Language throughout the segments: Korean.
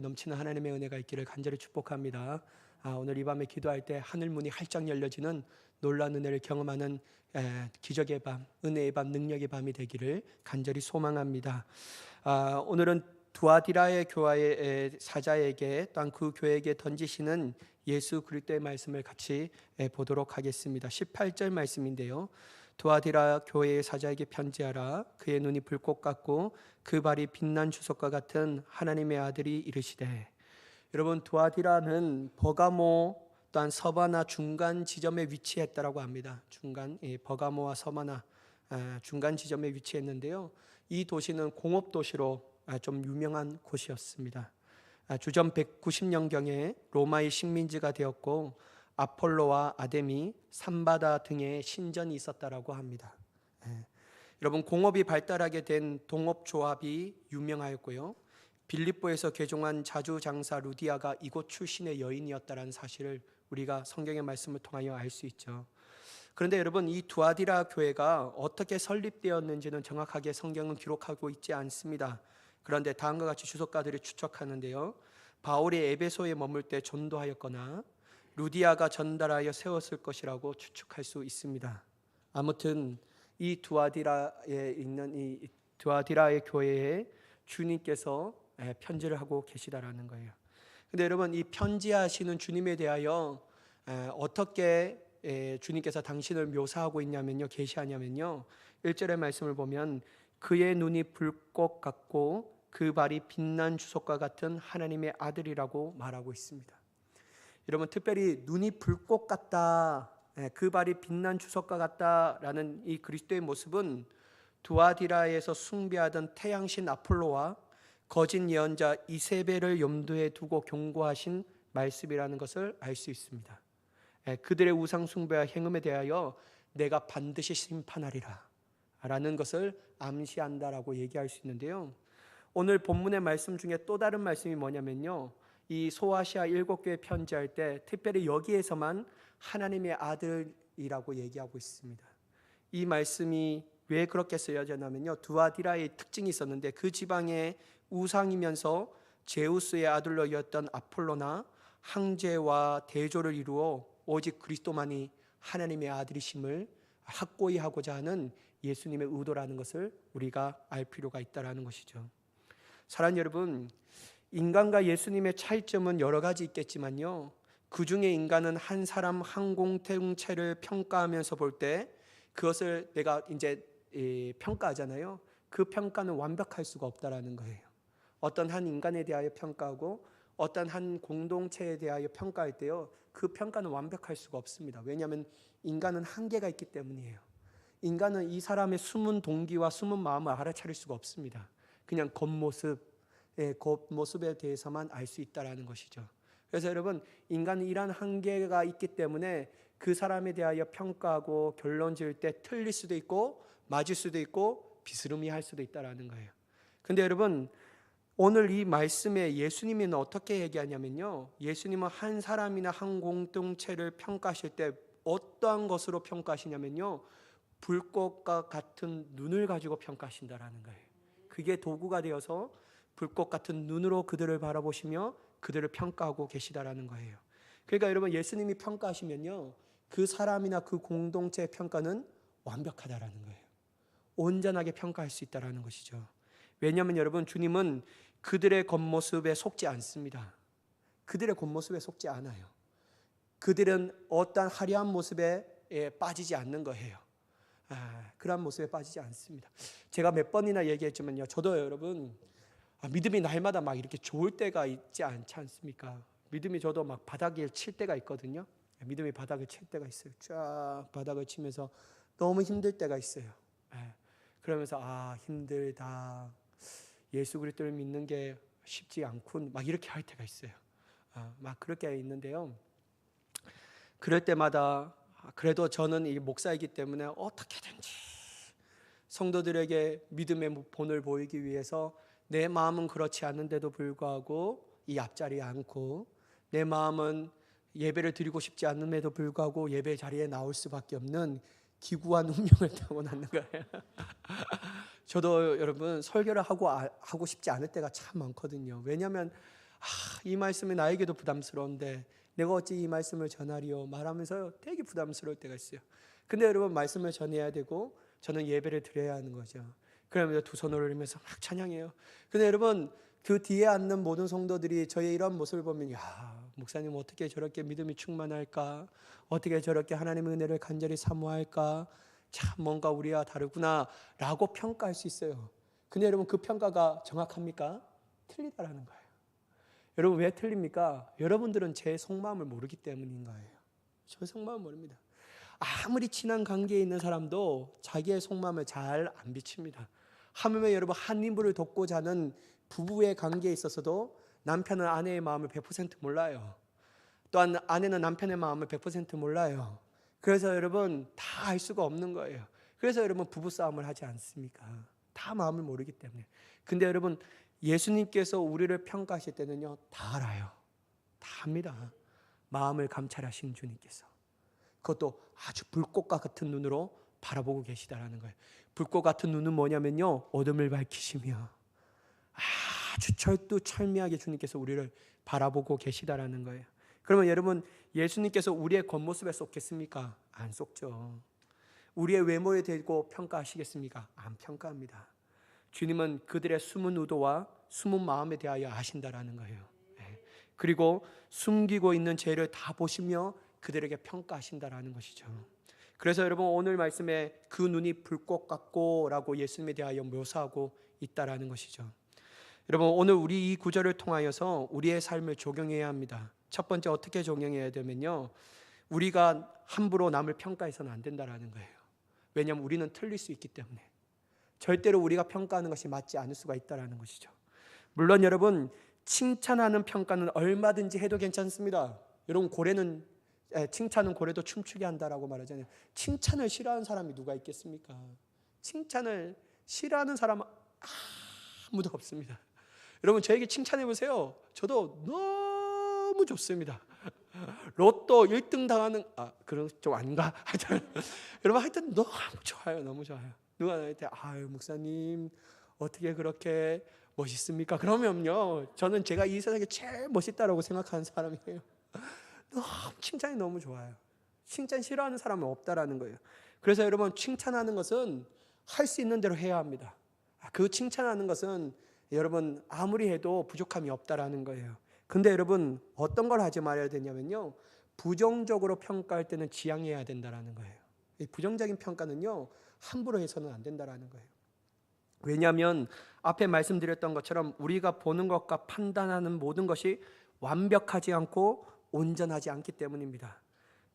넘치는 하나님의 은혜가 있기를 간절히 축복합니다. 오늘 이 밤에 기도할 때 하늘 문이 활짝 열려지는 놀라운 은혜를 경험하는 기적의 밤, 은혜의 밤, 능력의 밤이 되기를 간절히 소망합니다. 오늘은 두아디라의 교회의 사자에게 또한 그 교회에게 던지시는 예수 그리스도의 말씀을 같이 보도록 하겠습니다. 18절 말씀인데요. 두아디라 교회의 사자에게 편지하라. 그의 눈이 불꽃 같고 그 발이 빛난 주석과 같은 하나님의 아들이 이르시되. 여러분, 두아디라는 버가모 또한 서바나 중간 지점에 위치했다라고 합니다. 버가모와 서바나 중간 지점에 위치했는데요. 이 도시는 공업 도시로 좀 유명한 곳이었습니다. 주전 190년경에 로마의 식민지가 되었고 아폴로와 아데미, 삼바다 등의 신전이 있었다라고 합니다. 여러분, 공업이 발달하게 된 동업조합이 유명하였고요. 빌립보에서 개종한 자주장사 루디아가 이곳 출신의 여인이었다는 사실을 우리가 성경의 말씀을 통하여 알 수 있죠. 그런데 여러분, 이 두아디라 교회가 어떻게 설립되었는지는 정확하게 성경은 기록하고 있지 않습니다. 그런데 다음과 같이 주석가들이 추측하는데요. 바울이 에베소에 머물 때 전도하였거나 루디아가 전달하여 세웠을 것이라고 추측할 수 있습니다. 아무튼 이 두아디라에 있는 이 두아디라의 교회에 주님께서 편지를 하고 계시다라는 거예요. 근데 여러분, 이 편지하시는 주님에 대하여 어떻게 주님께서 당신을 묘사하고 있냐면요, 계시하냐면요, 1절의 말씀을 보면 그의 눈이 불꽃 같고 그 발이 빛난 주석과 같은 하나님의 아들이라고 말하고 있습니다. 여러분, 특별히 눈이 불꽃 같다, 그 발이 빛난 주석과 같다라는 이 그리스도의 모습은 두아디라에서 숭배하던 태양신 아폴로와 거짓 예언자 이세벨을 염두에 두고 경고하신 말씀이라는 것을 알 수 있습니다. 그들의 우상 숭배와 행음에 대하여 내가 반드시 심판하리라 라는 것을 암시한다라고 얘기할 수 있는데요. 오늘 본문의 말씀 중에 또 다른 말씀이 뭐냐면요, 이 소아시아 7교회 편지할 때 특별히 여기에서만 하나님의 아들이라고 얘기하고 있습니다. 이 말씀이 왜 그렇게 쓰여졌냐면요, 두아디라의 특징이 있었는데 그 지방의 우상이면서 제우스의 아들로 여겼던 아폴로나 항제와 대조를 이루어 오직 그리스도만이 하나님의 아들이심을 확고히 하고자 하는 예수님의 의도라는 것을 우리가 알 필요가 있다는 것이죠. 사랑하는 여러분, 인간과 예수님의 차이점은 여러 가지 있겠지만요, 그 중에 인간은 한 사람 한 공동체를 평가하면서 볼 때 그것을 내가 이제 평가하잖아요. 그 평가는 완벽할 수가 없다라는 거예요. 어떤 한 인간에 대하여 평가하고 어떤 한 공동체에 대하여 평가할 때요, 그 평가는 완벽할 수가 없습니다. 왜냐하면 인간은 한계가 있기 때문이에요. 인간은 이 사람의 숨은 동기와 숨은 마음을 알아차릴 수가 없습니다. 그냥 겉모습에 대해서만 알 수 있다는 것이죠. 그래서 여러분, 인간은 이러한 한계가 있기 때문에 그 사람에 대하여 평가하고 결론 지을 때 틀릴 수도 있고 맞을 수도 있고 비스름이할 수도 있다는 거예요. 근데 여러분, 오늘 이 말씀에 예수님이 어떻게 얘기하냐면요, 예수님은 한 사람이나 한 공동체를 평가하실 때 어떠한 것으로 평가하시냐면요, 불꽃과 같은 눈을 가지고 평가하신다라는 거예요. 그게 도구가 되어서 불꽃 같은 눈으로 그들을 바라보시며 그들을 평가하고 계시다라는 거예요. 그러니까 여러분, 예수님이 평가하시면요, 그 사람이나 그 공동체의 평가는 완벽하다라는 거예요. 온전하게 평가할 수 있다라는 것이죠. 왜냐하면 여러분, 주님은 그들의 겉모습에 속지 않습니다. 그들의 겉모습에 속지 않아요. 그들은 어떠한 화려한 모습에 빠지지 않는 거예요. 그런 모습에 빠지지 않습니다. 제가 몇 번이나 얘기했지만요, 저도 여러분, 믿음이 날마다 막 이렇게 좋을 때가 있지 않지 않습니까? 믿음이 저도 막 바닥을 칠 때가 있거든요. 믿음이 바닥을 칠 때가 있어요. 쫙 바닥을 치면서 너무 힘들 때가 있어요. 그러면서 힘들다, 예수 그리스도를 믿는 게 쉽지 않군, 막 이렇게 할 때가 있어요. 막 그렇게 있는데요, 그럴 때마다 그래도 저는 이 목사이기 때문에 어떻게든지 성도들에게 믿음의 본을 보이기 위해서 내 마음은 그렇지 않은데도 불구하고 이 앞자리에 앉고, 내 마음은 예배를 드리고 싶지 않음에도 불구하고 예배 자리에 나올 수밖에 없는 기구한 운명을 타고나는 거예요. 저도 여러분, 설교를 하고 싶지 않을 때가 참 많거든요. 왜냐하면 이 말씀이 나에게도 부담스러운데 내가 어찌 이 말씀을 전하리요 말하면서 되게 부담스러울 때가 있어요. 근데 여러분 말씀을 전해야 되고 저는 예배를 드려야 하는 거죠. 그러면서 두 손을 올리면서 막 찬양해요. 근데 여러분 그 뒤에 앉는 모든 성도들이 저의 이런 모습을 보면 목사님 어떻게 저렇게 믿음이 충만할까, 어떻게 저렇게 하나님의 은혜를 간절히 사모할까, 참 뭔가 우리와 다르구나 라고 평가할 수 있어요. 근데 여러분 그 평가가 정확합니까? 틀리다라는 거예요. 여러분 왜 틀립니까? 여러분들은 제 속마음을 모르기 때문인 거예요. 저 속마음을 모릅니다. 아무리 친한 관계에 있는 사람도 자기의 속마음을 잘 안 비칩니다. 하물며 여러분 한 인부를 돕고자 하는 부부의 관계에 있어서도 남편은 아내의 마음을 100% 몰라요. 또한 아내는 남편의 마음을 100% 몰라요. 그래서 여러분 다 알 수가 없는 거예요. 그래서 여러분 부부싸움을 하지 않습니까? 다 마음을 모르기 때문에. 근데 여러분 예수님께서 우리를 평가하실 때는요 다 알아요. 다 압니다. 마음을 감찰하신 주님께서. 그것도 아주 불꽃과 같은 눈으로 바라보고 계시다라는 거예요. 불꽃 같은 눈은 뭐냐면요 어둠을 밝히시며 아주 철두철미하게 주님께서 우리를 바라보고 계시다라는 거예요. 그러면 여러분 예수님께서 우리의 겉모습에 쏙겠습니까? 안 쏙죠. 우리의 외모에 대고 평가하시겠습니까? 안 평가합니다. 주님은 그들의 숨은 의도와 숨은 마음에 대하여 아신다라는 거예요. 그리고 숨기고 있는 죄를 다 보시며 그들에게 평가하신다라는 것이죠. 그래서 여러분 오늘 말씀에 그 눈이 불꽃 같고 라고 예수님에 대하여 묘사하고 있다라는 것이죠. 여러분 오늘 우리 이 구절을 통하여서 우리의 삶을 적용해야 합니다. 첫 번째 어떻게 적용해야 되면요 우리가 함부로 남을 평가해서는 안 된다라는 거예요. 왜냐하면 우리는 틀릴 수 있기 때문에 절대로 우리가 평가하는 것이 맞지 않을 수가 있다라는 것이죠. 물론 여러분 칭찬하는 평가는 얼마든지 해도 괜찮습니다. 여러분 칭찬은 고래도 춤추게 한다라고 말하잖아요. 칭찬을 싫어하는 사람이 누가 있겠습니까? 칭찬을 싫어하는 사람은 아무도 없습니다. 여러분 저에게 칭찬해 보세요. 저도 너무 좋습니다. 로또 1등 당하는 그런 좀 아닌가? 여러분 하여튼 너무 좋아요. 너무 좋아요. 누가 나한테 목사님 어떻게 그렇게 멋있습니까? 그러면요 저는 제가 이 세상에 제일 멋있다라고 생각하는 사람이에요. 너무 칭찬이 너무 좋아요. 칭찬 싫어하는 사람은 없다라는 거예요. 그래서 여러분 칭찬하는 것은 할 수 있는 대로 해야 합니다. 그 칭찬하는 것은 여러분 아무리 해도 부족함이 없다라는 거예요. 근데 여러분 어떤 걸 하지 말아야 되냐면요 부정적으로 평가할 때는 지양해야 된다라는 거예요. 이 부정적인 평가는요 함부로 해서는 안 된다라는 거예요. 왜냐하면 앞에 말씀드렸던 것처럼 우리가 보는 것과 판단하는 모든 것이 완벽하지 않고 온전하지 않기 때문입니다.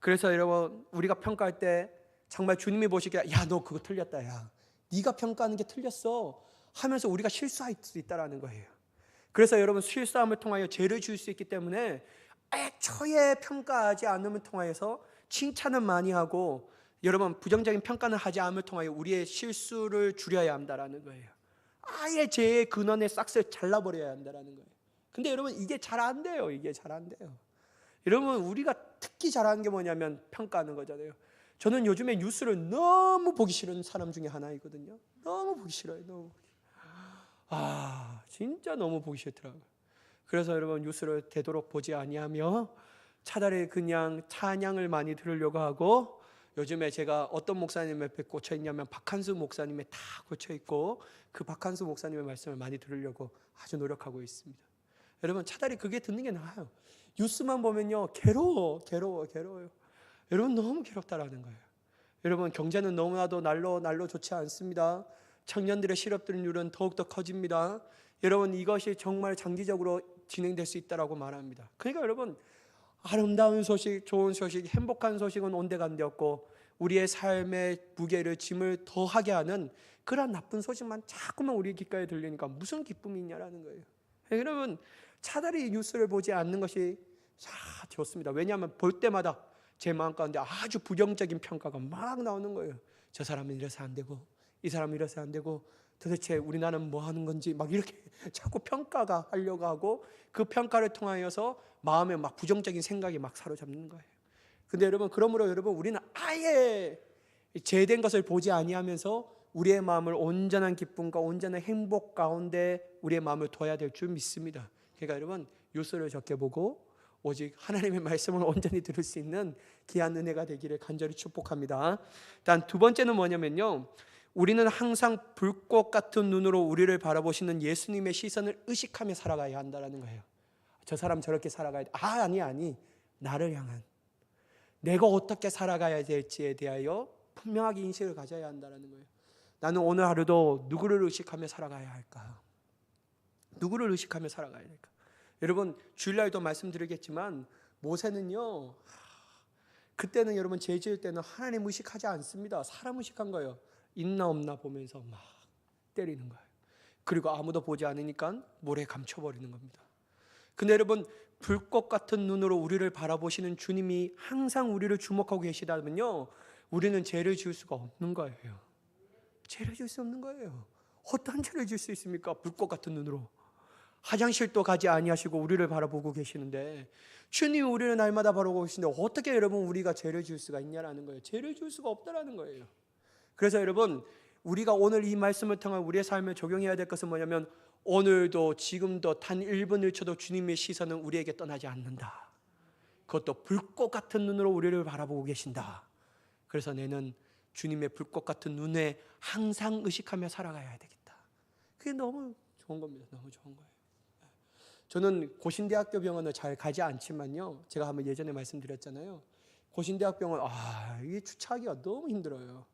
그래서 여러분 우리가 평가할 때 정말 주님이 보시기에 야 너 그거 틀렸다 야 네가 평가하는 게 틀렸어 하면서 우리가 실수할 수 있다라는 거예요. 그래서 여러분 실수함을 통하여 죄를 지을 수 있기 때문에 애초에 평가하지 않음을 통하여서 칭찬은 많이 하고 여러분 부정적인 평가는 하지 않음을 통하여 우리의 실수를 줄여야 한다라는 거예요. 아예 죄의 근원의 싹을 잘라버려야 한다라는 거예요. 근데 여러분 이게 잘 안 돼요. 이게 잘 안 돼요. 여러분 우리가 특히 잘하는 게 뭐냐면 평가하는 거잖아요. 저는 요즘에 뉴스를 너무 보기 싫은 사람 중에 하나이거든요. 너무 보기 싫어요. 너무 진짜 너무 보기 싫더라고요. 그래서 여러분 뉴스를 되도록 보지 아니하며 차라리 그냥 찬양을 많이 들으려고 하고 요즘에 제가 어떤 목사님 옆에 꽂혀 있냐면 박한수 목사님에 다 꽂혀 있고 그 박한수 목사님의 말씀을 많이 들으려고 아주 노력하고 있습니다. 여러분 차라리 그게 듣는 게 나아요. 뉴스만 보면요 괴로워요. 여러분 너무 괴롭다라는 거예요. 여러분 경제는 너무나도 날로 좋지 않습니다. 청년들의 실업률은 더욱더 커집니다. 여러분 이것이 정말 장기적으로 진행될 수 있다라고 말합니다. 그러니까 여러분 아름다운 소식, 좋은 소식, 행복한 소식은 온데간데 없고 우리의 삶의 무게를 짐을 더하게 하는 그런 나쁜 소식만 자꾸만 우리 귓가에 들리니까 무슨 기쁨이 있냐라는 거예요. 여러분 차라리 뉴스를 보지 않는 것이 좋습니다. 왜냐하면 볼 때마다 제 마음 가운데 아주 부정적인 평가가 막 나오는 거예요. 저 사람은 이래서 안 되고 이 사람은 이래서 안 되고 도대체 우리나라는 뭐 하는 건지 막 이렇게 자꾸 평가가 하려고 하고 그 평가를 통하여서 마음에 막 부정적인 생각이 막 사로잡는 거예요. 근데 여러분 그러므로 여러분 우리는 아예 제된 것을 보지 아니하면서 우리의 마음을 온전한 기쁨과 온전한 행복 가운데 우리의 마음을 둬야 될 줄 믿습니다. 그러니까 여러분 뉴스를 적게 보고 오직 하나님의 말씀을 온전히 들을 수 있는 귀한 은혜가 되기를 간절히 축복합니다. 단 두 번째는 뭐냐면요, 우리는 항상 불꽃 같은 눈으로 우리를 바라보시는 예수님의 시선을 의식하며 살아가야 한다는 거예요. 저 사람 저렇게 살아가야 돼. 아니. 나를 향한, 내가 어떻게 살아가야 될지에 대하여 분명하게 인식을 가져야 한다는 거예요. 나는 오늘 하루도 누구를 의식하며 살아가야 할까? 누구를 의식하며 살아가야 될까? 여러분, 주일날도 말씀드리겠지만 모세는요, 그때는 여러분 죄 지을 때는 하나님 의식하지 않습니다. 사람 의식한 거예요. 있나 없나 보면서 막 때리는 거예요. 그리고 아무도 보지 않으니까 모래에 감춰버리는 겁니다. 근데 여러분, 불꽃 같은 눈으로 우리를 바라보시는 주님이 항상 우리를 주목하고 계시다면요, 우리는 죄를 지을 수가 없는 거예요. 죄를 지을 수 없는 거예요. 어떤 죄를 지을 수 있습니까? 불꽃 같은 눈으로. 화장실도 가지 아니하시고 우리를 바라보고 계시는데, 주님이 우리를 날마다 바라보고 계시는데 어떻게 여러분 우리가 죄를 지을 수가 있냐라는 거예요. 죄를 지을 수가 없다라는 거예요. 그래서 여러분, 우리가 오늘 이 말씀을 통해 우리의 삶에 적용해야 될 것은 뭐냐면, 오늘도 지금도 단 1분 1초도 주님의 시선은 우리에게 떠나지 않는다. 그것도 불꽃 같은 눈으로 우리를 바라보고 계신다. 그래서 나는 주님의 불꽃 같은 눈에 항상 의식하며 살아가야 되겠다. 그게 너무 좋은 겁니다. 너무 좋은 거예요. 저는 고신대학교 병원을 잘 가지 않지만요, 제가 한번 예전에 말씀드렸잖아요. 고신대학병원, 이게 주차하기가 너무 힘들어요.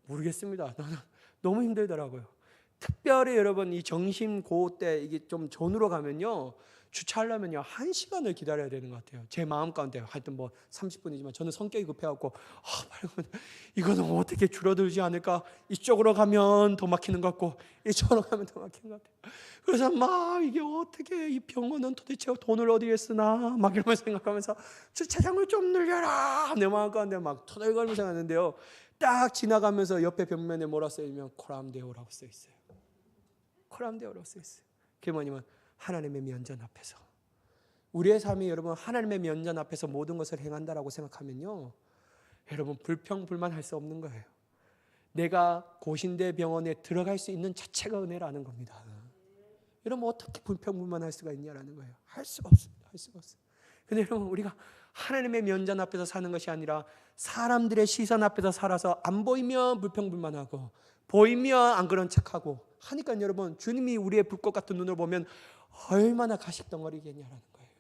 모르겠습니다. 나는 너무 힘들더라고요. 특별히 여러분, 이 정심고 때 이게 좀 전으로 가면요, 주차하려면요 1시간을 기다려야 되는 것 같아요. 제 마음 가운데 하여튼 뭐 30분이지만 저는 성격이 급해갖고 이거는 어떻게 줄어들지 않을까, 이쪽으로 가면 더 막히는 것 같고 이쪽으로 가면 더 막히는 것 같아요. 그래서 막 이게 어떻게, 이 병원은 도대체 돈을 어디에 쓰나 막 이러면서 생각하면서 주차장을 좀 늘려라, 내 마음 가운데 막 터덜거리면서 가는데요, 딱 지나가면서 옆에 벽면에 뭐라 써있냐면 코람데오라고 써있어요. 코람데오라고 써있어요. 그게 뭐냐면 하나님의 면전 앞에서, 우리의 삶이 여러분 하나님의 면전 앞에서 모든 것을 행한다라고 생각하면요, 여러분 불평불만할 수 없는 거예요. 내가 고신대 병원에 들어갈 수 있는 자체가 은혜라는 겁니다. 여러분 어떻게 불평불만할 수가 있냐라는 거예요. 할 수가 없습니다. 할 수가 없어요. 근데 여러분, 우리가 하나님의 면전 앞에서 사는 것이 아니라 사람들의 시선 앞에서 살아서 안 보이면 불평불만하고 보이면 안 그런 척하고 하니까 여러분, 주님이 우리의 불꽃 같은 눈을 보면 얼마나 가식덩어리겠냐라는 거예요.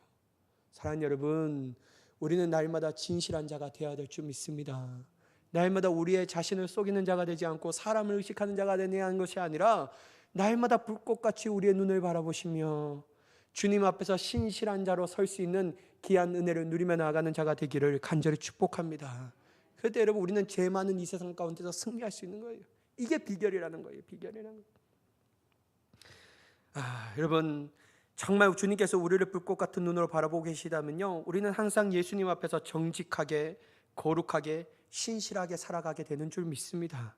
사랑하는 여러분, 우리는 날마다 진실한 자가 되어야 될 줄 믿습니다. 날마다 우리의 자신을 속이는 자가 되지 않고 사람을 의식하는 자가 되어야 하는 것이 아니라 날마다 불꽃같이 우리의 눈을 바라보시며 주님 앞에서 신실한 자로 설 수 있는 귀한 은혜를 누리며 나아가는 자가 되기를 간절히 축복합니다. 그때 여러분, 우리는 죄 많은 이 세상 가운데서 승리할 수 있는 거예요. 이게 비결이라는 거예요. 비결이라는 거예요. 여러분, 정말 주님께서 우리를 불꽃 같은 눈으로 바라보고 계시다면요, 우리는 항상 예수님 앞에서 정직하게, 거룩하게, 신실하게 살아가게 되는 줄 믿습니다.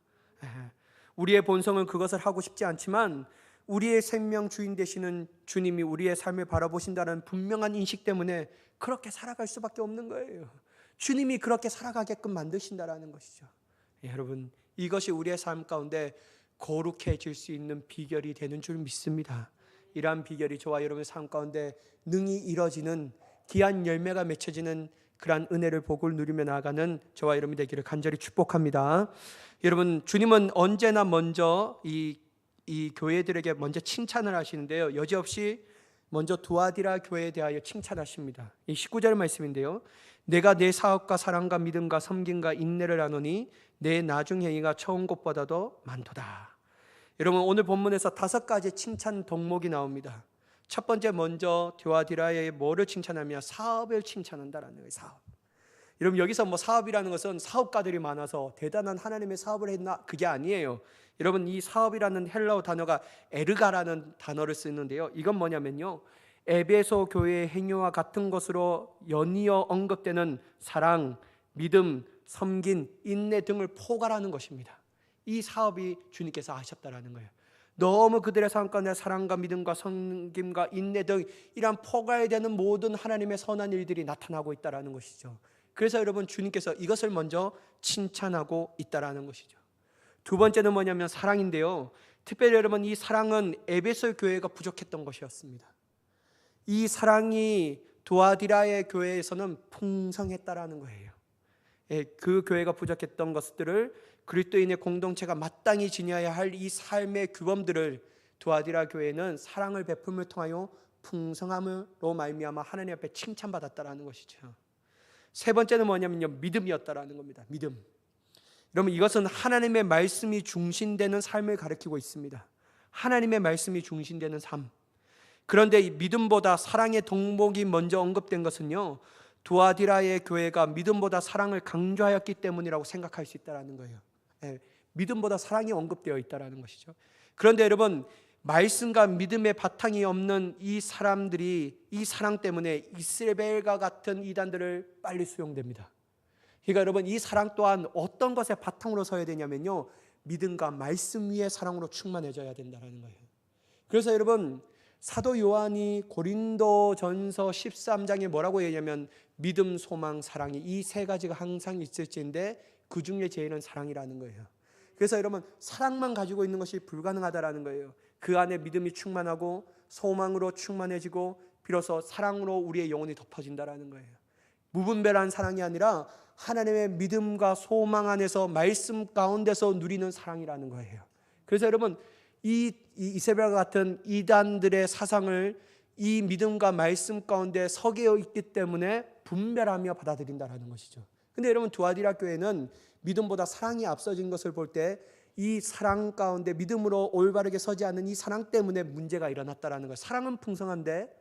우리의 본성은 그것을 하고 싶지 않지만 우리의 생명 주인 되시는 주님이 우리의 삶을 바라보신다는 분명한 인식 때문에 그렇게 살아갈 수밖에 없는 거예요. 주님이 그렇게 살아가게끔 만드신다라는 것이죠. 여러분, 이것이 우리의 삶 가운데 거룩해질 수 있는 비결이 되는 줄 믿습니다. 이러한 비결이 저와 여러분의 삶 가운데 능히 이뤄지는 귀한 열매가 맺혀지는 그러한 은혜를 복을 누리며 나아가는 저와 여러분이 되기를 간절히 축복합니다. 여러분, 주님은 언제나 먼저 이 교회들에게 먼저 칭찬을 하시는데요, 여지없이 먼저 두아디라 교회에 대하여 칭찬하십니다. 이 19절 말씀인데요, 내가 내 사업과 사랑과 믿음과 섬김과 인내를 아노니 내 나중 행위가 처음 것보다도 많도다. 여러분, 오늘 본문에서 5가지 칭찬 덕목이 나옵니다. 첫 번째, 먼저 두아디라의 뭐를 칭찬하며 사업을 칭찬한다라는 거예요. 사업. 여러분, 여기서 뭐 사업이라는 것은 사업가들이 많아서 대단한 하나님의 사업을 했나, 그게 아니에요. 여러분, 이 사업이라는 헬라어 단어가 에르가라는 단어를 쓰는데요, 이건 뭐냐면요, 에베소 교회의 행위와 같은 것으로 연이어 언급되는 사랑, 믿음, 섬긴, 인내 등을 포괄하는 것입니다. 이 사업이 주님께서 하셨다라는 거예요. 너무 그들의 삶 가운데 사랑과 믿음과 섬김과 인내 등 이러한 포괄되는 모든 하나님의 선한 일들이 나타나고 있다라는 것이죠. 그래서 여러분, 주님께서 이것을 먼저 칭찬하고 있다라는 것이죠. 두 번째는 뭐냐면 사랑인데요, 특별히 여러분, 이 사랑은 에베소 교회가 부족했던 것이었습니다. 이 사랑이 두아디라의 교회에서는 풍성했다라는 거예요. 그 교회가 부족했던 것들을 그리스도인의 공동체가 마땅히 지녀야 할 이 삶의 규범들을 두아디라 교회는 사랑을 베품을 통하여 풍성함으로 말미암아 하나님 앞에 칭찬받았다라는 것이죠. 세 번째는 뭐냐면요, 믿음이었다라는 겁니다. 믿음. 여러분, 이것은 하나님의 말씀이 중심되는 삶을 가리키고 있습니다. 하나님의 말씀이 중심되는 삶. 그런데 이 믿음보다 사랑의 덕목이 먼저 언급된 것은요, 두아디라의 교회가 믿음보다 사랑을 강조하였기 때문이라고 생각할 수 있다는 거예요. 믿음보다 사랑이 언급되어 있다는 것이죠. 그런데 여러분, 말씀과 믿음의 바탕이 없는 이 사람들이 이 사랑 때문에 이세벨과 같은 이단들을 빨리 수용됩니다. 그러니까 여러분, 이 사랑 또한 어떤 것에 바탕으로 서야 되냐면요, 믿음과 말씀 위에 사랑으로 충만해져야 된다는 거예요. 그래서 여러분, 사도 요한이 고린도전서 13장에 뭐라고 얘기하냐면 믿음, 소망, 사랑이 이 세 가지가 항상 있을지인데 그 중에 제일은 사랑이라는 거예요. 그래서 여러분, 사랑만 가지고 있는 것이 불가능하다라는 거예요. 그 안에 믿음이 충만하고 소망으로 충만해지고 비로소 사랑으로 우리의 영혼이 덮어진다라는 거예요. 무분별한 사랑이 아니라 하나님의 믿음과 소망 안에서 말씀 가운데서 누리는 사랑이라는 거예요. 그래서 여러분, 이 이세벨과 같은 이단들의 사상을 이 믿음과 말씀 가운데 서개어 있기 때문에 분별하며 받아들인다라는 것이죠. 근데 여러분, 두아디라 교회는 믿음보다 사랑이 앞서진 것을 볼 때 이 사랑 가운데 믿음으로 올바르게 서지 않는 이 사랑 때문에 문제가 일어났다라는 거예요. 사랑은 풍성한데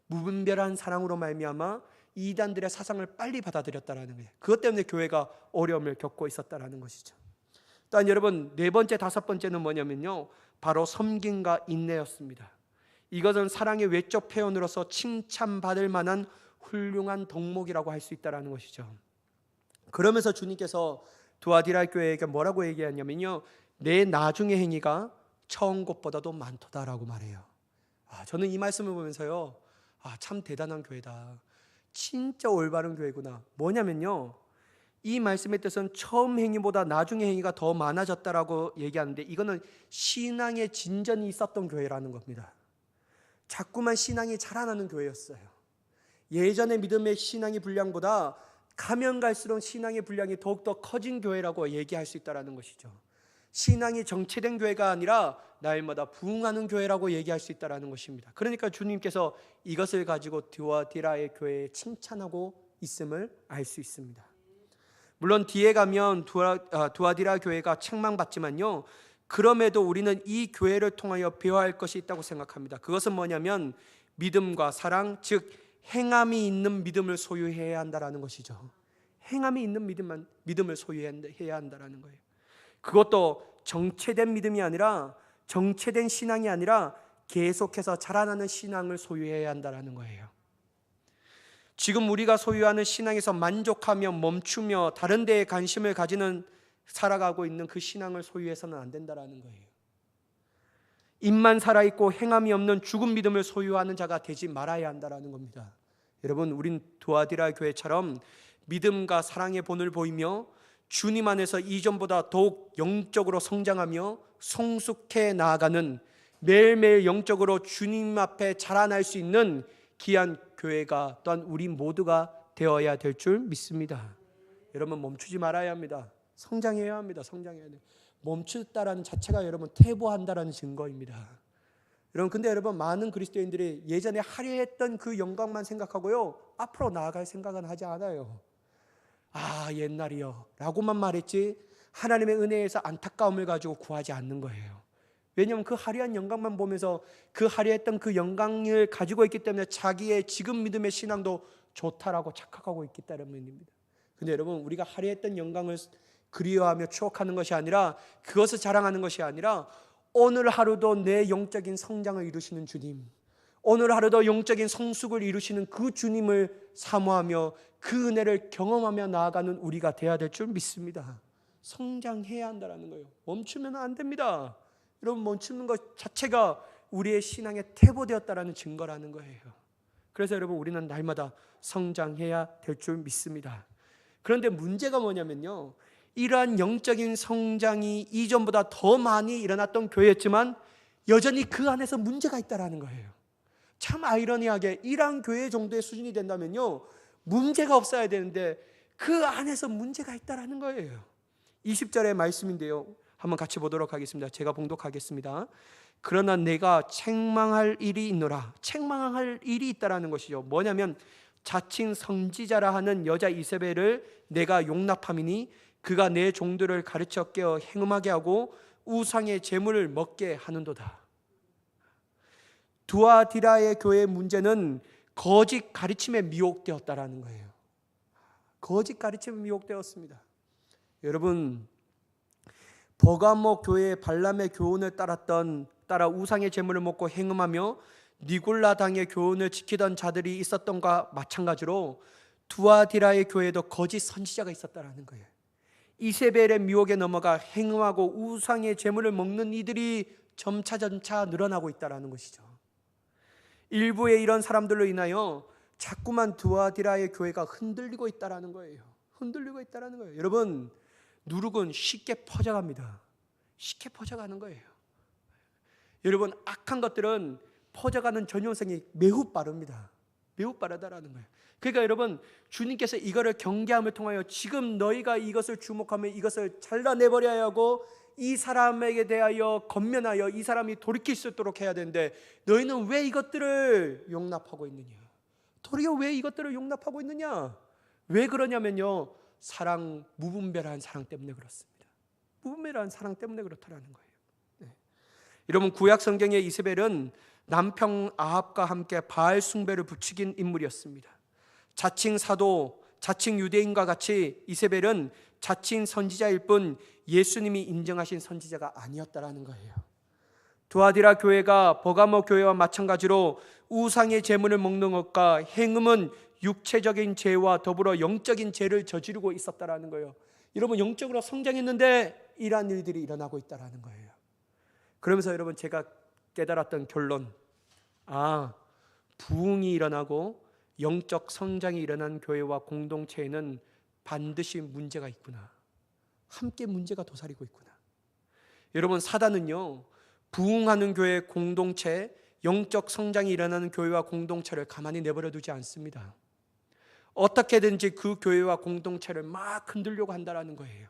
무분별한 사랑으로 말미암아 이단들의 사상을 빨리 받아들였다라는 거예요. 그것 때문에 교회가 어려움을 겪고 있었다라는 것이죠. 또한 여러분, 네 번째, 다섯 번째는 뭐냐면요, 바로 섬김과 인내였습니다. 이것은 사랑의 외적 표현으로서 칭찬받을 만한 훌륭한 덕목이라고 할 수 있다는 것이죠. 그러면서 주님께서 두아디라 교회에게 뭐라고 얘기하냐면요, 내 나중의 행위가 처음 것보다도 많도다라고 말해요. 저는 이 말씀을 보면서요, 참 대단한 교회다, 진짜 올바른 교회구나. 뭐냐면요, 이 말씀의 뜻은 처음 행위보다 나중의 행위가 더 많아졌다라고 얘기하는데, 이거는 신앙의 진전이 있었던 교회라는 겁니다. 자꾸만 신앙이 자라나는 교회였어요. 예전의 믿음의 신앙의 분량보다 가면 갈수록 신앙의 분량이 더욱더 커진 교회라고 얘기할 수 있다는 것이죠. 신앙이 정체된 교회가 아니라 날마다 부흥하는 교회라고 얘기할 수 있다는 것입니다. 그러니까 주님께서 이것을 가지고 두아디라의 교회에 칭찬하고 있음을 알 수 있습니다. 물론 뒤에 가면 두아디라 교회가 책망받지만요, 그럼에도 우리는 이 교회를 통하여 배워야 할 것이 있다고 생각합니다. 그것은 뭐냐면 믿음과 사랑, 즉 행함이 있는 믿음을 소유해야 한다는 것이죠. 행함이 있는 믿음을 소유해야 한다는 거예요. 그것도 정체된 믿음이 아니라, 정체된 신앙이 아니라 계속해서 자라나는 신앙을 소유해야 한다는 거예요. 지금 우리가 소유하는 신앙에서 만족하며 멈추며 다른 데에 관심을 가지는 살아가고 있는 그 신앙을 소유해서는 안 된다는 거예요. 입만 살아있고 행함이 없는 죽은 믿음을 소유하는 자가 되지 말아야 한다는 겁니다. 여러분, 우린 두아디라 교회처럼 믿음과 사랑의 본을 보이며 주님 안에서 이전보다 더욱 영적으로 성장하며 성숙해 나아가는, 매일매일 영적으로 주님 앞에 자라날 수 있는 귀한 교회가 또한 우리 모두가 되어야 될 줄 믿습니다. 여러분, 멈추지 말아야 합니다. 성장해야 합니다. 성장해야 돼요. 멈추다라는 자체가 여러분 퇴보한다라는 증거입니다. 여러분, 근데 여러분, 많은 그리스도인들이 예전에 하려 했던 그 영광만 생각하고요, 앞으로 나아갈 생각은 하지 않아요. 옛날이요 라고만 말했지 하나님의 은혜에서 안타까움을 가지고 구하지 않는 거예요. 왜냐하면 그 화려한 영광만 보면서 그 화려했던 그 영광을 가지고 있기 때문에 자기의 지금 믿음의 신앙도 좋다라고 착각하고 있기 때문입니다. 근데 여러분, 우리가 화려했던 영광을 그리워하며 추억하는 것이 아니라, 그것을 자랑하는 것이 아니라, 오늘 하루도 내 영적인 성장을 이루시는 주님, 오늘 하루도 영적인 성숙을 이루시는 그 주님을 사모하며 그 은혜를 경험하며 나아가는 우리가 되어야 될 줄 믿습니다. 성장해야 한다는 거예요. 멈추면 안 됩니다. 여러분, 멈추는 것 자체가 우리의 신앙에 퇴보되었다는 증거라는 거예요. 그래서 여러분, 우리는 날마다 성장해야 될 줄 믿습니다. 그런데 문제가 뭐냐면요, 이러한 영적인 성장이 이전보다 더 많이 일어났던 교회였지만 여전히 그 안에서 문제가 있다는 거예요. 참 아이러니하게 이러한 교회 정도의 수준이 된다면요, 문제가 없어야 되는데 그 안에서 문제가 있다라는 거예요. 20절의 말씀인데요, 한번 같이 보도록 하겠습니다. 제가 봉독하겠습니다. 그러나 내가 책망할 일이 있노라. 책망할 일이 있다라는 것이죠. 뭐냐면 자칭 선지자라 하는 여자 이세벨을 내가 용납함이니 그가 내 종들을 가르쳐 깨어 행음하게 하고 우상의 제물을 먹게 하는도다. 두아디라의 교회의 문제는 거짓 가르침에 미혹되었다라는 거예요. 거짓 가르침에 미혹되었습니다. 여러분, 버가모 교회의 발람의 교훈을 따라 우상의 제물을 먹고 행음하며 니골라 당의 교훈을 지키던 자들이 있었던과 마찬가지로 두아디라의 교회에도 거짓 선지자가 있었다라는 거예요. 이세벨의 미혹에 넘어가 행음하고 우상의 제물을 먹는 이들이 점차 늘어나고 있다라는 것이죠. 일부의 이런 사람들로 인하여 자꾸만 두아디라의 교회가 흔들리고 있다라는 거예요. 흔들리고 있다라는 거예요. 여러분, 누룩은 쉽게 퍼져갑니다. 쉽게 퍼져가는 거예요. 여러분, 악한 것들은 퍼져가는 전용성이 매우 빠릅니다. 매우 빠르다라는 거예요. 그러니까 여러분, 주님께서 이거를 경계함을 통하여 지금 너희가 이것을 주목하면 이것을 잘라내버려야 하고 이 사람에게 대하여 건면하여 이 사람이 돌이킬 수 있도록 해야 되는데 너희는 왜 이것들을 용납하고 있느냐? 도리어 왜 이것들을 용납하고 있느냐? 왜 그러냐면요, 무분별한 사랑 때문에 그렇습니다. 무분별한 사랑 때문에 그렇다라는 거예요. 네. 여러분, 구약 성경의 이세벨은 남편 아합과 함께 바알 숭배를 부추긴 인물이었습니다. 자칭 사도, 자칭 유대인과 같이 이세벨은 자칭 선지자일 뿐 예수님이 인정하신 선지자가 아니었다라는 거예요. 두아디라 교회가 버가모 교회와 마찬가지로 우상의 제물을 먹는 것과 행음은 육체적인 죄와 더불어 영적인 죄를 저지르고 있었다라는 거예요. 여러분, 영적으로 성장했는데 이러한 일들이 일어나고 있다라는 거예요. 그러면서 여러분, 제가 깨달았던 결론, 부흥이 일어나고 영적 성장이 일어난 교회와 공동체에는 반드시 문제가 있구나. 함께 문제가 도사리고 있구나. 여러분, 사단은요, 부흥하는 교회 공동체, 영적 성장이 일어나는 교회와 공동체를 가만히 내버려 두지 않습니다. 어떻게든지 그 교회와 공동체를 막 흔들려고 한다는 거예요.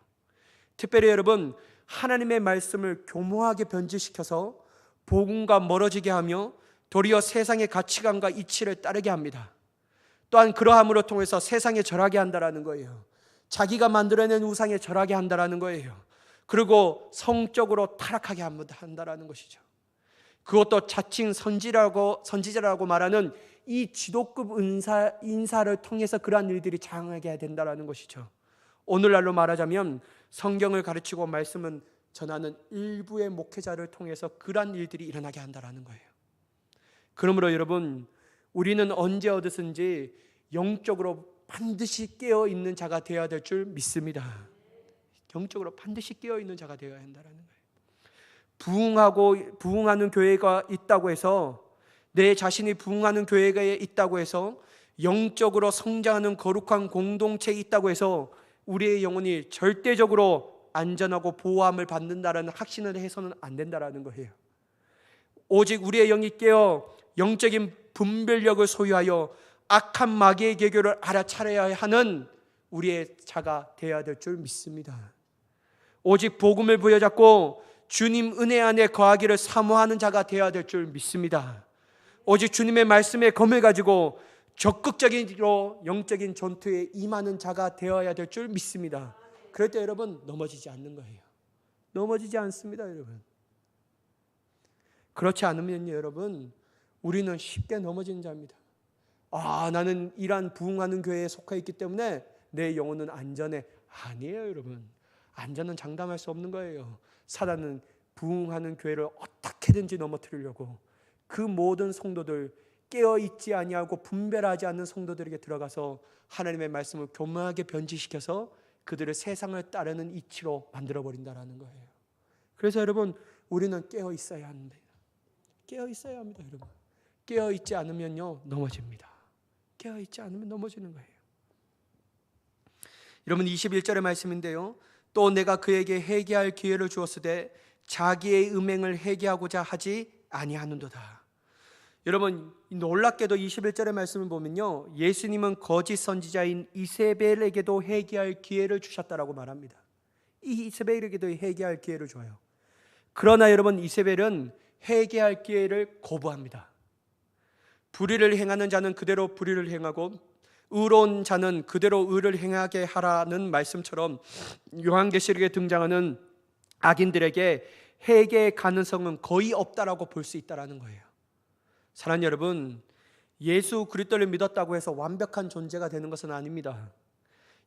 특별히 여러분, 하나님의 말씀을 교모하게 변질시켜서 복음과 멀어지게 하며 도리어 세상의 가치관과 이치를 따르게 합니다. 또한 그러함으로 통해서 세상에 절하게 한다는 거예요. 자기가 만들어낸 우상에 절하게 한다는 거예요. 그리고 성적으로 타락하게 한다는 것이죠. 그것도 자칭 선지자라고 말하는 이 지도급 인사를 통해서 그러한 일들이 장하게 된다는 것이죠. 오늘날로 말하자면 성경을 가르치고 말씀은 전하는 일부의 목회자를 통해서 그러한 일들이 일어나게 한다는 거예요. 그러므로 여러분, 우리는 언제 어디든지 영적으로 반드시 깨어있는 자가 되어야 될 줄 믿습니다. 영적으로 반드시 깨어있는 자가 되어야 한다는 거예요. 부흥하는 교회가 있다고 해서, 내 자신이 부흥하는 교회가 있다고 해서, 영적으로 성장하는 거룩한 공동체에 있다고 해서 우리의 영혼이 절대적으로 안전하고 보호함을 받는다라는 확신을 해서는 안 된다라는 거예요. 오직 우리의 영이 깨어 영적인 분별력을 소유하여 악한 마귀의 계교를 알아차려야 하는 우리의 자가 되어야 될 줄 믿습니다. 오직 복음을 부여잡고 주님 은혜 안에 거하기를 사모하는 자가 되어야 될 줄 믿습니다. 오직 주님의 말씀의 검을 가지고 적극적으로 영적인 전투에 임하는 자가 되어야 될 줄 믿습니다. 그럴 때 여러분, 넘어지지 않는 거예요. 넘어지지 않습니다, 여러분. 그렇지 않으면 여러분, 우리는 쉽게 넘어지는 자입니다. 나는 이러한 부흥하는 교회에 속해 있기 때문에 내 영혼은 안전해. 아니에요, 여러분. 안전은 장담할 수 없는 거예요. 사단은 부흥하는 교회를 어떻게든지 넘어뜨리려고 그 모든 성도들, 깨어있지 아니하고 분별하지 않는 성도들에게 들어가서 하나님의 말씀을 교묘하게 변질시켜서 그들을 세상을 따르는 이치로 만들어버린다는 거예요. 그래서 여러분, 우리는 깨어있어야 합니다. 깨어있어야 합니다, 여러분. 깨어있지 않으면요, 넘어집니다. 깨어있지 않으면 넘어지는 거예요. 여러분, 21절의 말씀인데요, 또 내가 그에게 회개할 기회를 주었으되 자기의 음행을 회개하고자 하지 아니하는도다. 여러분 놀랍게도 21절의 말씀을 보면요, 예수님은 거짓 선지자인 이세벨에게도 회개할 기회를 주셨다라고 말합니다. 이 이세벨에게도 회개할 기회를 줘요. 그러나 여러분, 이세벨은 회개할 기회를 거부합니다. 불의를 행하는 자는 그대로 불의를 행하고 의로운 자는 그대로 의를 행하게 하라는 말씀처럼 요한계시록에 등장하는 악인들에게 회개의 가능성은 거의 없다라고 볼 수 있다는 거예요. 사랑하는 여러분, 예수 그리스도를 믿었다고 해서 완벽한 존재가 되는 것은 아닙니다.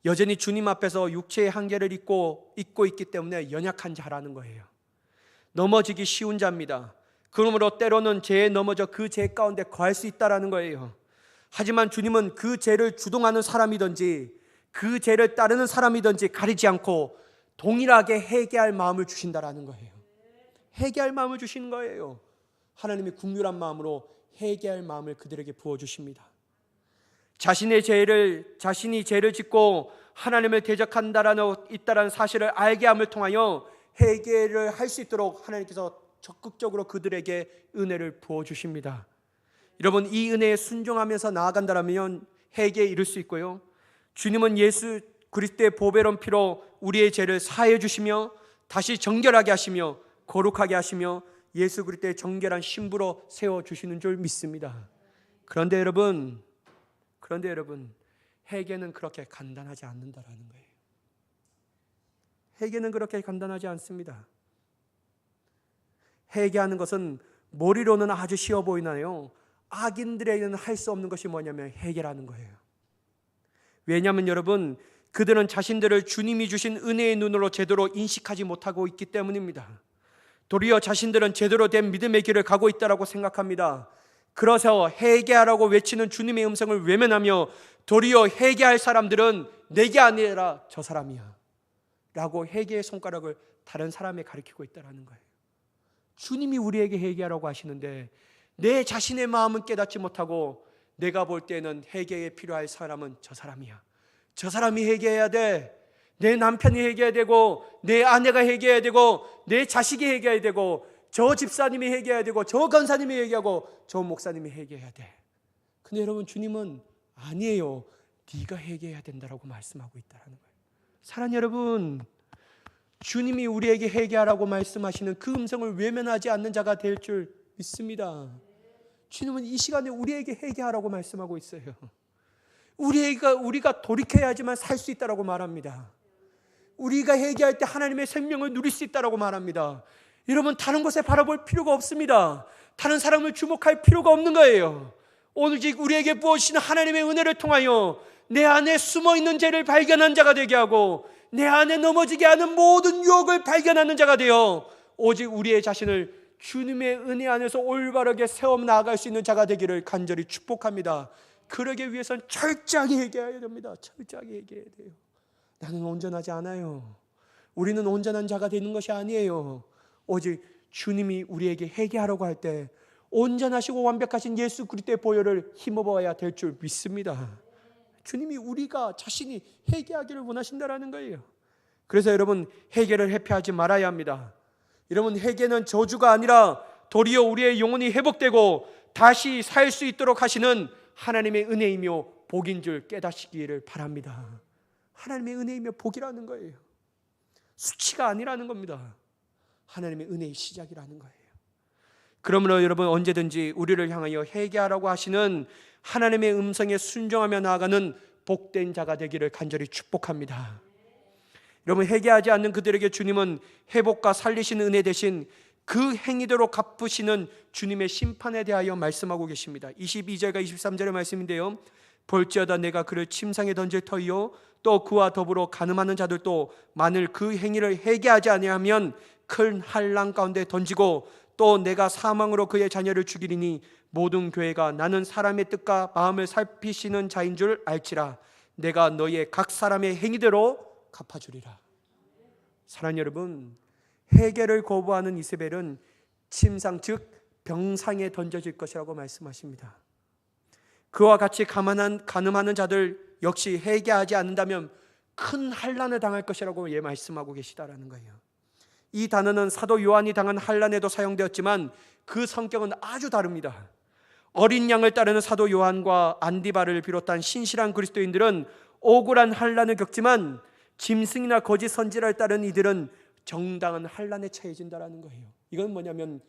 여전히 주님 앞에서 육체의 한계를 잊고 있기 때문에 연약한 자라는 거예요. 넘어지기 쉬운 자입니다. 그러므로 때로는 죄에 넘어져 그 죄 가운데 거할 수 있다는 거예요. 하지만 주님은 그 죄를 주동하는 사람이든지 그 죄를 따르는 사람이든지 가리지 않고 동일하게 회개할 마음을 주신다라는 거예요. 회개할 마음을 주시는 거예요. 하나님이 긍휼한 마음으로 회개할 마음을 그들에게 부어주십니다. 자신이 죄를 짓고 하나님을 대적한다는 사실을 알게 함을 통하여 회개를 할 수 있도록 하나님께서 적극적으로 그들에게 은혜를 부어주십니다. 여러분, 이 은혜에 순종하면서 나아간다면 회개에 이를 수 있고요, 주님은 예수 그리스도의 보배로운 피로 우리의 죄를 사해 주시며 다시 정결하게 하시며 거룩하게 하시며 예수 그리스도의 정결한 신부로 세워주시는 줄 믿습니다. 그런데 여러분, 회개는 그렇게 간단하지 않는다라는 거예요. 회개는 그렇게 간단하지 않습니다. 회개하는 것은 머리로는 아주 쉬워 보이나요? 악인들에게는 할 수 없는 것이 뭐냐면 회개라는 거예요. 왜냐하면 여러분, 그들은 자신들을 주님이 주신 은혜의 눈으로 제대로 인식하지 못하고 있기 때문입니다. 도리어 자신들은 제대로 된 믿음의 길을 가고 있다고 생각합니다. 그래서 회개하라고 외치는 주님의 음성을 외면하며 도리어 회개할 사람들은 내게 아니라 저 사람이야 라고 회개의 손가락을 다른 사람에 가리키고 있다는 거예요. 주님이 우리에게 회개하라고 하시는데 내 자신의 마음은 깨닫지 못하고 내가 볼 때는 회개에 필요할 사람은 저 사람이야. 저 사람이 회개해야 돼. 내 남편이 회개해야 되고 내 아내가 회개해야 되고 내 자식이 회개해야 되고 저 집사님이 회개해야 되고 저 권사님이 회개하고 저 목사님이 회개해야 돼. 근데 여러분, 주님은 아니에요. 네가 회개해야 된다라고 말씀하고 있다는 거예요. 사랑하는 여러분, 주님이 우리에게 회개하라고 말씀하시는 그 음성을 외면하지 않는 자가 될 줄 믿습니다. 주님은 이 시간에 우리에게 회개하라고 말씀하고 있어요. 우리가 돌이켜야지만 살 수 있다라고 말합니다. 우리가 회개할 때 하나님의 생명을 누릴 수 있다라고 말합니다. 여러분, 다른 곳에 바라볼 필요가 없습니다. 다른 사람을 주목할 필요가 없는 거예요. 오직 우리에게 부어주시는 하나님의 은혜를 통하여 내 안에 숨어있는 죄를 발견한 자가 되게 하고 내 안에 넘어지게 하는 모든 유혹을 발견하는 자가 되어 오직 우리의 자신을 주님의 은혜 안에서 올바르게 세워 나아갈 수 있는 자가 되기를 간절히 축복합니다. 그러기 위해서는 철저하게 회개해야 됩니다. 철저하게 회개해야 돼요. 나는 온전하지 않아요. 우리는 온전한 자가 되는 것이 아니에요. 오직 주님이 우리에게 회개하라고 할 때 온전하시고 완벽하신 예수 그리스도의 보혈을 힘입어야 될 줄 믿습니다. 주님이 우리가 자신이 회개하기를 원하신다라는 거예요. 그래서 여러분, 회개를 회피하지 말아야 합니다. 여러분, 회개는 저주가 아니라 도리어 우리의 영혼이 회복되고 다시 살 수 있도록 하시는 하나님의 은혜이며 복인 줄 깨닫시기를 바랍니다. 하나님의 은혜이며 복이라는 거예요. 수치가 아니라는 겁니다. 하나님의 은혜의 시작이라는 거예요. 그러므로 여러분, 언제든지 우리를 향하여 회개하라고 하시는 하나님의 음성에 순종하며 나아가는 복된 자가 되기를 간절히 축복합니다. 여러분, 회개하지 않는 그들에게 주님은 회복과 살리시는 은혜 대신 그 행위대로 갚으시는 주님의 심판에 대하여 말씀하고 계십니다. 22절과 23절의 말씀인데요, 볼지어다 내가 그를 침상에 던질 터이요 또 그와 더불어 간음하는 자들도 만일 그 행위를 회개하지 아니하면 큰 환난 가운데 던지고 또 내가 사망으로 그의 자녀를 죽이리니 모든 교회가 나는 사람의 뜻과 마음을 살피시는 자인 줄 알지라. 내가 너희의 각 사람의 행위대로 갚아주리라. 사랑하는 여러분, 회개를 거부하는 이세벨은 침상 즉 병상에 던져질 것이라고 말씀하십니다. 그와 같이 간음하는 자들 역시 회개하지 않는다면 큰 환난을 당할 것이라고 말씀하고 계시다라는 거예요. 이 단어는 사도 요한이 당한 환난에도 사용되었지만 그 성격은 아주 다릅니다. 어린 양을 따르는 사도 요한과 안디바를 비롯한 신실한 그리스도인들은 억울한 환난을 겪지만 짐승이나 거짓 선지자를 따르는 이들은 정당한 환난에 처해진다라는 거예요. 이건 뭐냐면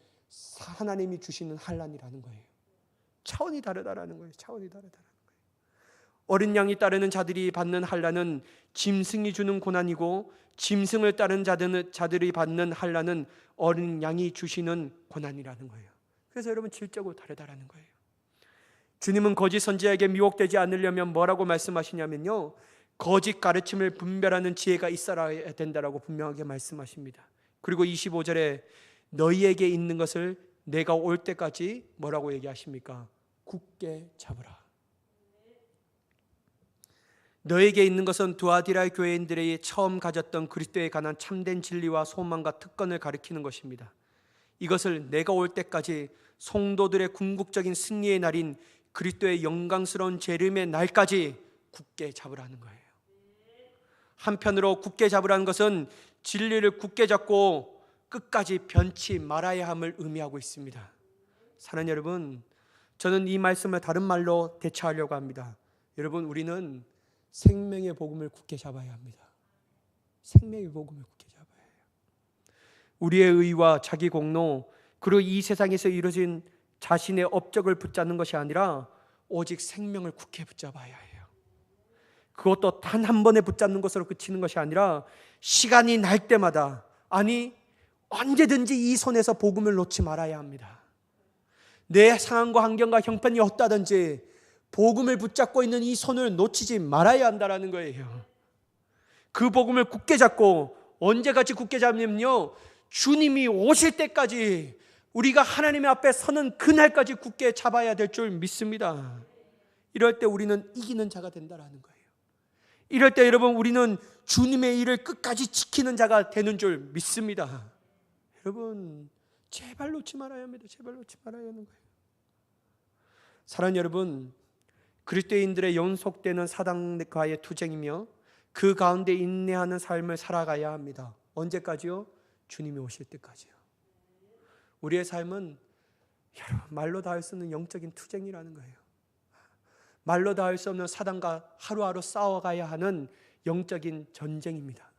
하나님이 주시는 환난이라는 거예요. 차원이 다르다라는 거예요. 차원이 다르다라는 거예요. 어린 양이 따르는 자들이 받는 환난은 짐승이 주는 고난이고, 짐승을 따르는 자들이 받는 환난은 어린 양이 주시는 고난이라는 거예요. 그래서 여러분 질적으로 다르다라는 거예요. 주님은 거짓 선지자에게 미혹되지 않으려면 뭐라고 말씀하시냐면요, 거짓 가르침을 분별하는 지혜가 있어야 된다라고 분명하게 말씀하십니다. 그리고 25절에 너희에게 있는 것을 내가 올 때까지 뭐라고 얘기하십니까? 굳게 잡으라. 너에게 있는 것은 두아디라 교회인들이 처음 가졌던 그리스도에 관한 참된 진리와 소망과 특권을 가리키는 것입니다. 이것을 내가 올 때까지 성도들의 궁극적인 승리의 날인 그리스도의 영광스러운 재림의 날까지 굳게 잡으라는 거예요. 한편으로 굳게 잡으라는 것은 진리를 굳게 잡고 끝까지 변치 말아야 함을 의미하고 있습니다. 사랑하는 여러분, 저는 이 말씀을 다른 말로 대처하려고 합니다. 여러분, 우리는 생명의 복음을 굳게 잡아야 합니다. 생명의 복음을 굳게 잡아야 해요. 우리의 의와 자기 공로, 그리고 이 세상에서 이루어진 자신의 업적을 붙잡는 것이 아니라 오직 생명을 굳게 붙잡아야 해요. 그것도 단 한 번에 붙잡는 것으로 그치는 것이 아니라 시간이 날 때마다, 아니 언제든지 이 손에서 복음을 놓지 말아야 합니다. 내 상황과 환경과 형편이 어떠하든지 복음을 붙잡고 있는 이 손을 놓치지 말아야 한다는 거예요. 그 복음을 굳게 잡고, 언제까지 굳게 잡냐면요, 주님이 오실 때까지, 우리가 하나님의 앞에 서는 그날까지 굳게 잡아야 될 줄 믿습니다. 이럴 때 우리는 이기는 자가 된다는 거예요. 이럴 때 여러분, 우리는 주님의 일을 끝까지 지키는 자가 되는 줄 믿습니다. 여러분, 제발 놓지 말아야 합니다. 제발 놓지 말아야 하는 거예요. 사랑하는 여러분, 그리스도인들의 연속되는 사단과의 투쟁이며 그 가운데 인내하는 삶을 살아가야 합니다. 언제까지요? 주님이 오실 때까지요. 우리의 삶은 여러분, 말로 다 할 수 없는 영적인 투쟁이라는 거예요. 말로 다 할 수 없는 사단과 하루하루 싸워가야 하는 영적인 전쟁입니다.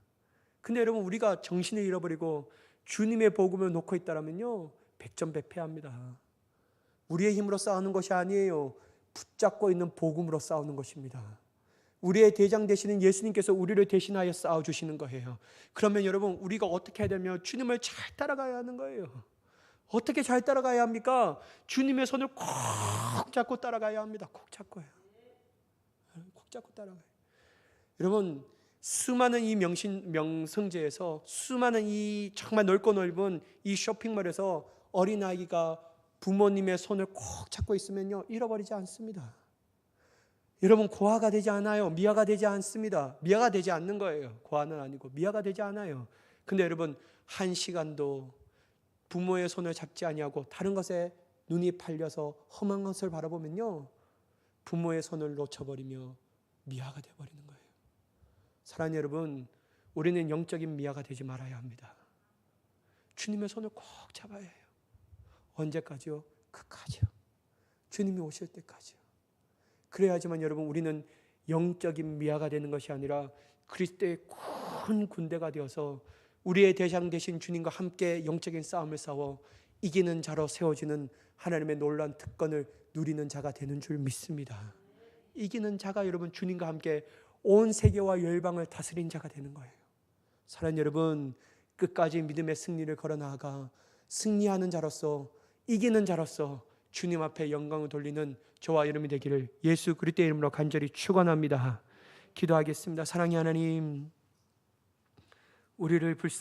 근데 여러분, 우리가 정신을 잃어버리고 주님의 복음을 놓고 있다면요, 백전백패합니다. 우리의 힘으로 싸우는 것이 아니에요. 붙잡고 있는 복음으로 싸우는 것입니다. 우리의 대장 되시는 예수님께서 우리를 대신하여 싸워주시는 거예요. 그러면 여러분, 우리가 어떻게 해야 되면 주님을 잘 따라가야 하는 거예요. 어떻게 잘 따라가야 합니까? 주님의 손을 콕 잡고 따라가야 합니다. 콕 잡고요. 콕 잡고 따라가요. 여러분, 수많은 이 명성지에서, 수많은 이 정말 넓고 넓은 이 쇼핑몰에서 어린아이가 부모님의 손을 콕 잡고 있으면요, 잃어버리지 않습니다. 여러분, 고아가 되지 않아요. 미아가 되지 않습니다. 미아가 되지 않는 거예요. 고아는 아니고 미아가 되지 않아요. 근데 여러분, 한 시간도 부모의 손을 잡지 아니하고 다른 것에 눈이 팔려서 험한 것을 바라보면요, 부모의 손을 놓쳐버리며 미아가 되어버리는 거예요. 사랑하는 여러분, 우리는 영적인 미아가 되지 말아야 합니다. 주님의 손을 꼭 잡아야 해요. 언제까지요? 끝까지요. 주님이 오실 때까지요. 그래야지만 여러분, 우리는 영적인 미아가 되는 것이 아니라 그리스도의 큰 군대가 되어서 우리의 대장 되신 주님과 함께 영적인 싸움을 싸워 이기는 자로 세워지는 하나님의 놀라운 특권을 누리는 자가 되는 줄 믿습니다. 이기는 자가 여러분, 주님과 함께 온 세계와 열방을 다스린 자가 되는 거예요. 사랑하는 여러분, 끝까지 믿음의 승리를 걸어 나아가 승리하는 자로서, 이기는 자로서 주님 앞에 영광을 돌리는 저와 여러분이 되기를 예수 그리스도의 이름으로 간절히 축원합니다. 기도하겠습니다. 사랑의 하나님, 우리를 불쌍히